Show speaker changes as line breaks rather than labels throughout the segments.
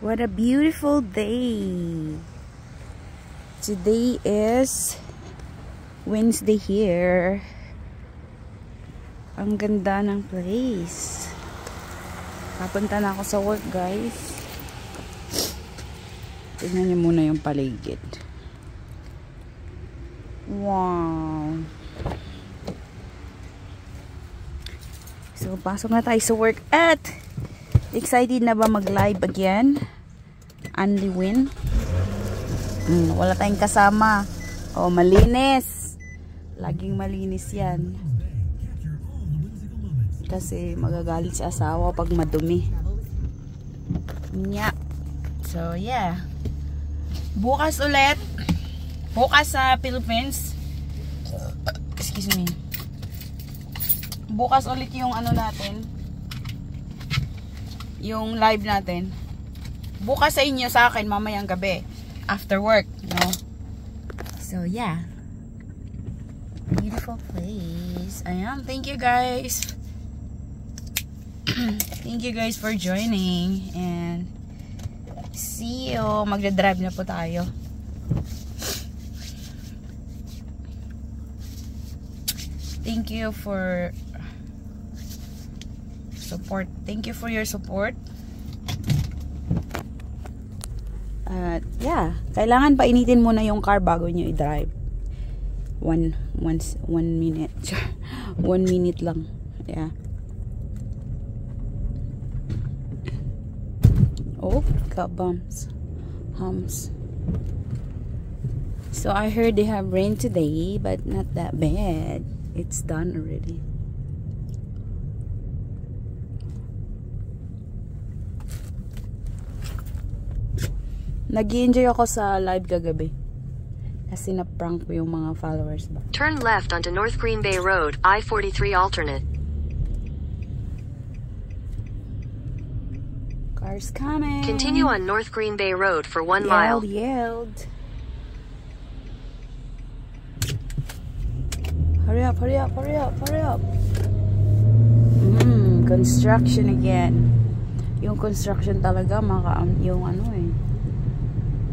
What a beautiful day. Today is Wednesday here. Ang ganda ng place. Papunta na ako sa work, guys. Tignan niyo muna yung paligid. Wow. So, pasok na tayo sa work at excited na ba mag-live again? Only win. Wala tayong kasama. Oh, malinis. Laging malinis yan. Kasi magagalit si asawa pag madumi. Yeah. So, yeah. Bukas ulit. Bukas sa Philippines. Excuse me. Bukas ulit yung ano natin. Yung live natin. Bukas sa inyo, sa akin, mamayang gabi. After work, no? So, yeah. Beautiful place. Ayan. Thank you, guys. Thank you, guys, for joining. And, see you. Magdadrive na po tayo. Thank you for support. Thank you for your support. Yeah, kailangan painitin muna yung car bago nyo i-drive. One minute. 1 minute lang. Yeah. Oh, got bumps. Humps. So I heard they have rain today, but not that bad. It's done already. Nag-enjoy ako sa live kagabi. Kasi na-prank ko yung mga followers ba.
Turn left onto North Green Bay Road, I-43 alternate.
Cars coming.
Continue on North Green Bay Road for 1 mile.
Yelled. Hurry up, hurry up, hurry up, hurry up. Construction again. Yung construction talaga, yung ano eh.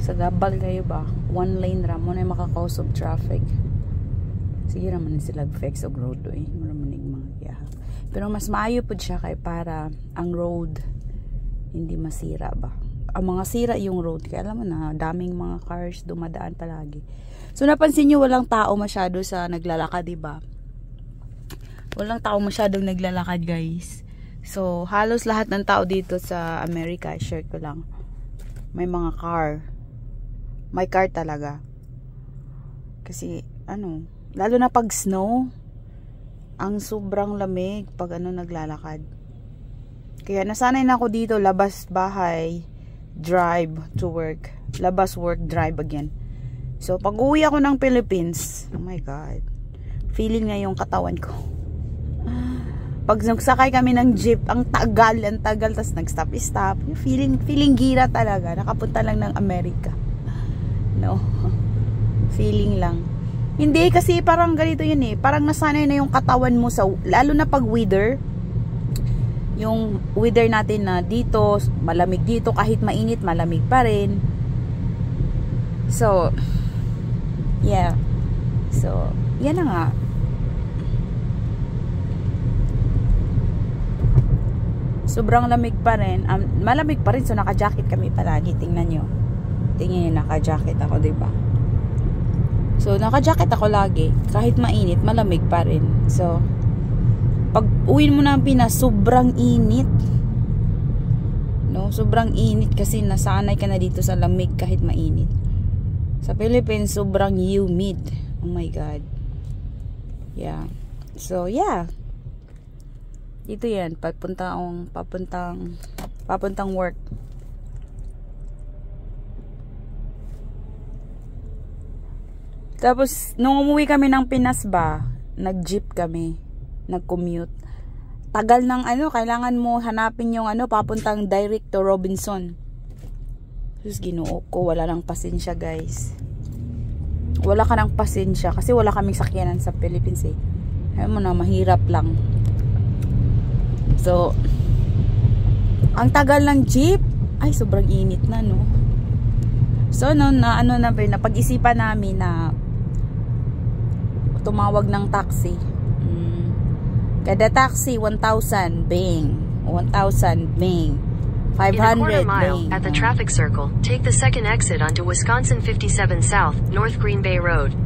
Sa gabal kayo ba? 1 lane ra mo na makaka-cause of traffic. Sige naman sila fix og road eh. Maraming mga biyahe. Pero mas maayo po siya kay para ang road hindi masira ba. Ang mga sira yung road. Kaya alam mo na, daming mga cars dumadaan palagi. So napansin nyo walang tao masyado sa naglalakad, diba? Walang tao masyadong naglalakad, guys. So halos lahat ng tao dito sa Amerika, share ko lang, may mga car. May car talaga. Kasi ano, lalo na pag snow, ang sobrang lamig pag ano naglalakad. Kaya nasanay na ako dito, labas bahay, drive to work, labas work, drive again. So pag uwi ako ng Philippines, oh my god, feeling na yung katawan ko. Pag nagsakay kami ng jeep, ang tagal, tas nag-stop, feeling gira talaga, nakapunta lang ng Amerika. No, feeling lang. Hindi, kasi parang ganito yun eh, parang nasanay na yung katawan mo sa, lalo na pag weather, yung weather natin na dito, malamig dito, kahit mainit, malamig pa rin. So, yeah. So, yan na nga. Sobrang lamig pa rin. Malamig pa rin, so naka-jacket kami palagi. Tingnan nyo. Tingnan nyo, naka-jacket ako, diba? So, naka-jacket ako lagi. Kahit mainit, malamig pa rin. So, pag uwi mo ng Pinas, sobrang init. No? Sobrang init kasi nasanay ka na dito sa lamig kahit mainit. Sa Philippines, sobrang humid. Oh my God. Yeah. So, yeah. Dito yan. Papuntang work. Tapos, nung umuwi kami ng Pinas ba, nag-jeep kami. Nag-commute. Tagal ng ano, kailangan mo hanapin yung ano, papuntang direct to Robinson. Tapos ginoo ko, wala nang pasensya, guys. Wala ka nang pasensya kasi wala kaming sakyanan sa Philippines eh. Ayaw mo na, mahirap lang. So, ang tagal ng jeep. Ay, sobrang init na, no? So, napag-isipan namin na tumawag ng taxi. Kada taxi, 1,000, bang. 1,000, bang. 500,
In a quarter mile,
bang.
at the traffic circle, take the second exit onto Wisconsin 57 South, North Green Bay Road.